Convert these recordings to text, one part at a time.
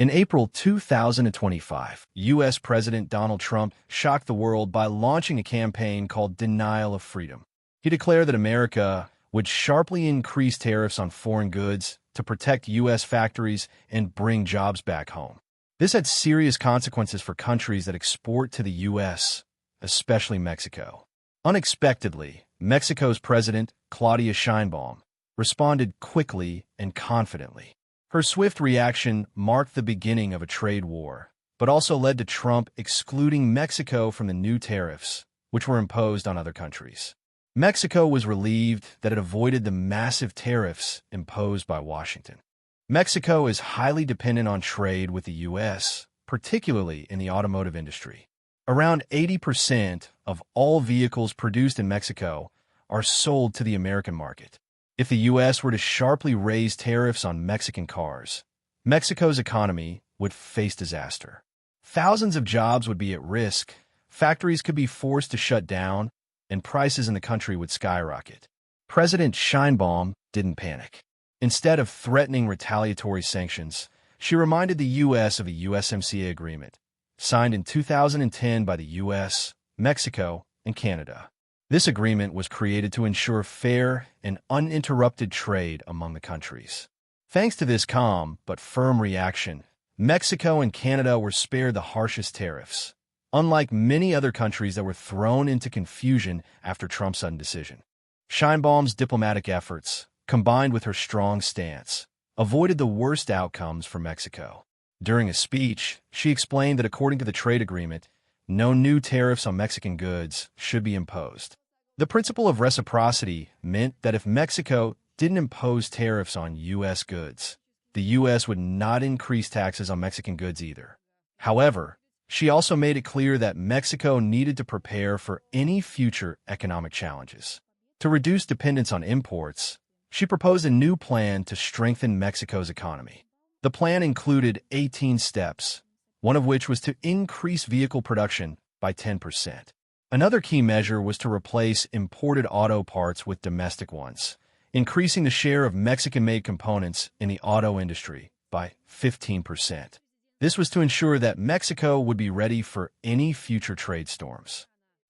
In April 2025, U.S. President Donald Trump shocked the world by launching a campaign called Denial of Freedom. He declared that America would sharply increase tariffs on foreign goods to protect U.S. factories and bring jobs back home. This had serious consequences for countries that export to the U.S., especially Mexico. Unexpectedly, Mexico's President Claudia Sheinbaum responded quickly and confidently. Her swift reaction marked the beginning of a trade war, but also led to Trump excluding Mexico from the new tariffs, which were imposed on other countries. Mexico was relieved that it avoided the massive tariffs imposed by Washington. Mexico is highly dependent on trade with the U.S., particularly in the automotive industry. Around 80% of all vehicles produced in Mexico are sold to the American market. If the U.S. were to sharply raise tariffs on Mexican cars, Mexico's economy would face disaster. Thousands of jobs would be at risk, factories could be forced to shut down, and prices in the country would skyrocket. President Sheinbaum didn't panic. Instead of threatening retaliatory sanctions, she reminded the U.S. of a USMCA agreement, signed in 2010 by the U.S., Mexico, and Canada. This agreement was created to ensure fair and uninterrupted trade among the countries. Thanks to this calm but firm reaction, Mexico and Canada were spared the harshest tariffs, unlike many other countries that were thrown into confusion after Trump's sudden decision. Sheinbaum's diplomatic efforts, combined with her strong stance, avoided the worst outcomes for Mexico. During a speech, she explained that according to the trade agreement, no new tariffs on Mexican goods should be imposed. The principle of reciprocity meant that if Mexico didn't impose tariffs on U.S. goods, the U.S. would not increase taxes on Mexican goods either. However, she also made it clear that Mexico needed to prepare for any future economic challenges. To reduce dependence on imports, she proposed a new plan to strengthen Mexico's economy. The plan included 18 steps, one of which was to increase vehicle production by 10%. Another key measure was to replace imported auto parts with domestic ones, increasing the share of Mexican-made components in the auto industry by 15%. This was to ensure that Mexico would be ready for any future trade storms.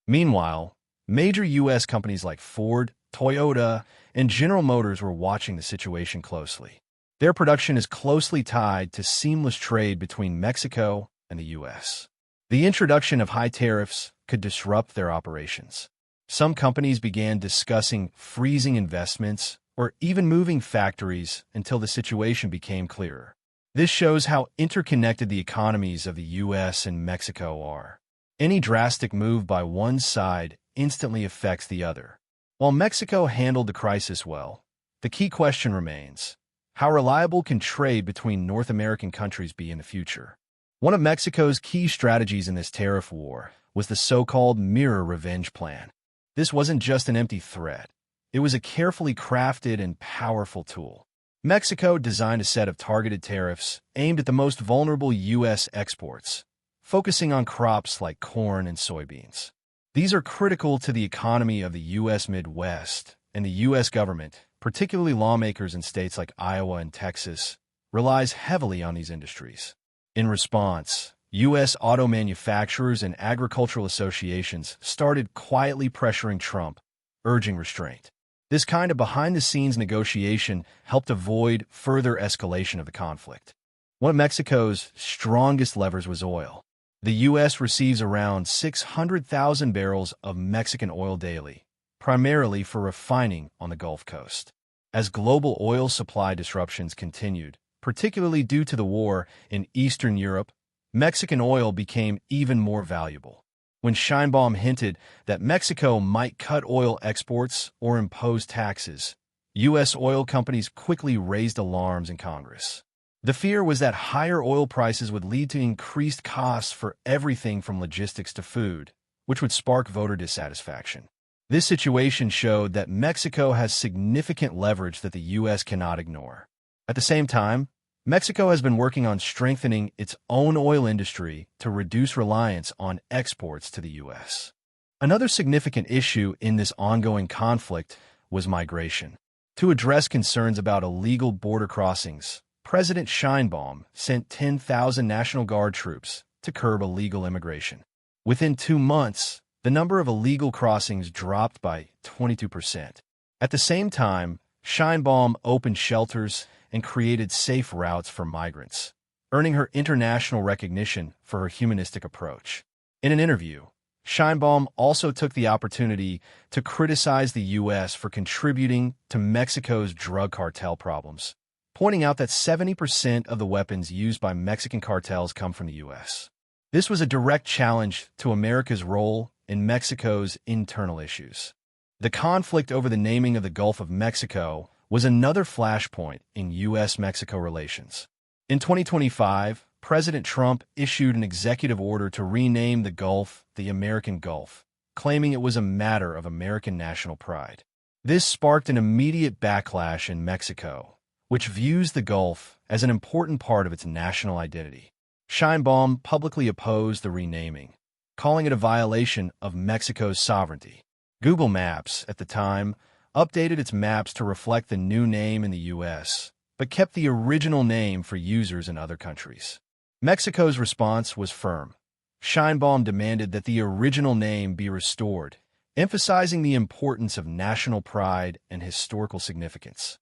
Meanwhile, major U.S. companies like Ford, Toyota, and General Motors were watching the situation closely. Their production is closely tied to seamless trade between Mexico and the U.S. The introduction of high tariffs could disrupt their operations. Some companies began discussing freezing investments or even moving factories until the situation became clearer. This shows how interconnected the economies of the U.S. and Mexico are. Any drastic move by one side instantly affects the other. While Mexico handled the crisis well, the key question remains: how reliable can trade between North American countries be in the future? One of Mexico's key strategies in this tariff war was the so-called mirror revenge plan. This wasn't just an empty threat. It was a carefully crafted and powerful tool. Mexico designed a set of targeted tariffs aimed at the most vulnerable U.S. exports, focusing on crops like corn and soybeans. These are critical to the economy of the U.S. Midwest, and the U.S. government, particularly lawmakers in states like Iowa and Texas, relies heavily on these industries. In response, U.S. auto manufacturers and agricultural associations started quietly pressuring Trump, urging restraint. This kind of behind-the-scenes negotiation helped avoid further escalation of the conflict. One of Mexico's strongest levers was oil. The U.S. receives around 600,000 barrels of Mexican oil daily, primarily for refining on the Gulf Coast. As global oil supply disruptions continued, particularly due to the war in Eastern Europe, Mexican oil became even more valuable. When Sheinbaum hinted that Mexico might cut oil exports or impose taxes, U.S. oil companies quickly raised alarms in Congress. The fear was that higher oil prices would lead to increased costs for everything from logistics to food, which would spark voter dissatisfaction. This situation showed that Mexico has significant leverage that the U.S. cannot ignore. At the same time, Mexico has been working on strengthening its own oil industry to reduce reliance on exports to the U.S. Another significant issue in this ongoing conflict was migration. To address concerns about illegal border crossings, President Sheinbaum sent 10,000 National Guard troops to curb illegal immigration. Within 2 months, the number of illegal crossings dropped by 22%. At the same time, Sheinbaum opened shelters and created safe routes for migrants, earning her international recognition for her humanistic approach. In an interview, Sheinbaum also took the opportunity to criticize the U.S. for contributing to Mexico's drug cartel problems, pointing out that 70% of the weapons used by Mexican cartels come from the U.S. This was a direct challenge to America's role in Mexico's internal issues. The conflict over the naming of the Gulf of Mexico was another flashpoint in U.S.-Mexico relations. In 2025, President Trump issued an executive order to rename the Gulf the American Gulf, claiming it was a matter of American national pride. This sparked an immediate backlash in Mexico, which views the Gulf as an important part of its national identity. Sheinbaum publicly opposed the renaming, calling it a violation of Mexico's sovereignty. Google Maps, at the time, updated its maps to reflect the new name in the U.S., but kept the original name for users in other countries. Mexico's response was firm. Sheinbaum demanded that the original name be restored, emphasizing the importance of national pride and historical significance.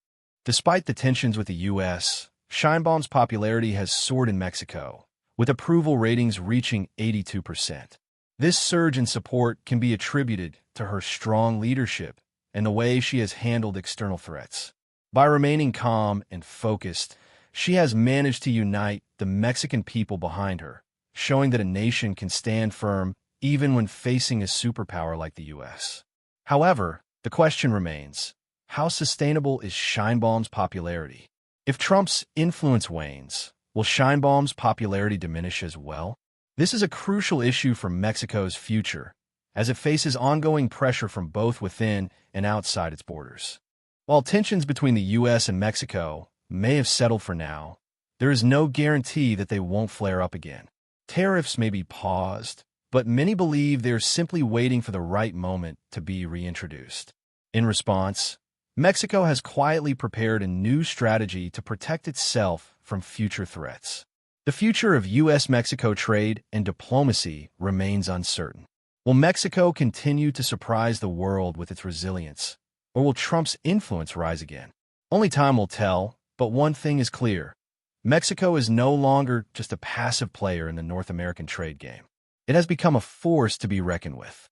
Despite the tensions with the U.S., Sheinbaum's popularity has soared in Mexico, with approval ratings reaching 82%. This surge in support can be attributed to her strong leadership and the way she has handled external threats. By remaining calm and focused, she has managed to unite the Mexican people behind her, showing that a nation can stand firm even when facing a superpower like the U.S. However, the question remains, how sustainable is Sheinbaum's popularity? If Trump's influence wanes, will Sheinbaum's popularity diminish as well? This is a crucial issue for Mexico's future, as it faces ongoing pressure from both within and outside its borders. While tensions between the U.S. and Mexico may have settled for now, there is no guarantee that they won't flare up again. Tariffs may be paused, but many believe they're simply waiting for the right moment to be reintroduced. In response, Mexico has quietly prepared a new strategy to protect itself from future threats. The future of U.S.-Mexico trade and diplomacy remains uncertain. Will Mexico continue to surprise the world with its resilience, or will Trump's influence rise again? Only time will tell, but one thing is clear. Mexico is no longer just a passive player in the North American trade game. It has become a force to be reckoned with.